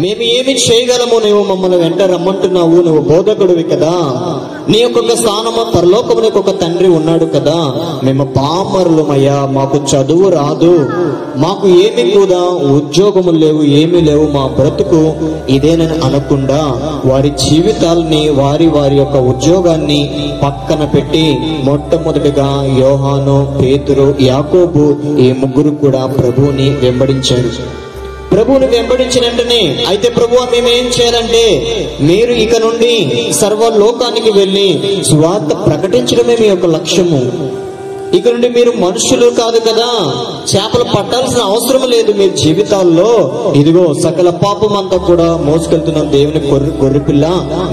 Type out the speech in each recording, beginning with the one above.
మేము ఏమి చేయగలము, నువ్వు మమ్మల్ని వెంట రమ్మంటున్నావు, నువ్వు బోధకుడివి కదా, నీ యొక్క స్థానము పరలోకమున ఒక తండ్రి ఉన్నాడు కదా, మేము పామరులమయ్యా, మాకు చదువు రాదు, మాకు ఏమి కూడా ఉద్యోగములు లేవు, ఏమీ లేవు, మా బ్రతుకు ఇదేనని అనకుండా వారి జీవితాలని వారి యొక్క ఉద్యోగాన్ని పక్కన పెట్టి మొట్టమొదటిగా యోహాను, పేతురు, యాకోబు ఈ ముగ్గురు కూడా ప్రభువుని వెంబడించారు. ప్రభువుని వెంబడించిన వెంటనే అయితే ప్రభువా మేమేం చేయాలంటే, మీరు ఇక నుండి సర్వలోకానికి వెళ్ళి సువార్త ప్రకటించడమే మీ యొక్క లక్ష్యము. ఇక నుండి మీరు మనుషులు కాదు కదా, చేపలు పట్టాల్సిన అవసరం లేదు మీ జీవితాల్లో. ఇదిగో సకల పాపం అంతా కూడా మోసుకెళ్తున్న దేవుని గొర్రెపిల్ల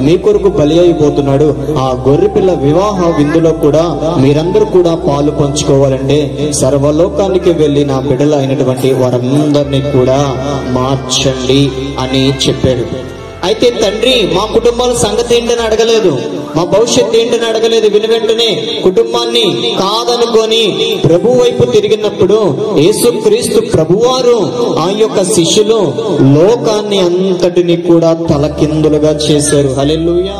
మీ కొరకు బలి అయిపోతున్నాడు. ఆ గొర్రెపిల్ల వివాహ విందులో కూడా మీరందరూ కూడా పాలు పంచుకోవాలంటే సర్వలోకానికి వెళ్ళి నా బిడ్డలు అయినటువంటి వారందరినీ కూడా మార్చండి అని చెప్పాడు. అయితే తండ్రి మా కుటుంబాల సంగతి ఏంటని అడగలేదు, మా భవిష్యత్తు ఏంటని అడగలేదు. వెంటనే కుటుంబాన్ని కాదనుకొని ప్రభు వైపు తిరిగినప్పుడు యేసుక్రీస్తు ప్రభువారు ఆ యొక్క శిష్యులు లోకాన్ని అంతటిని కూడా తలకిందులుగా చేశారు. హల్లెలూయా.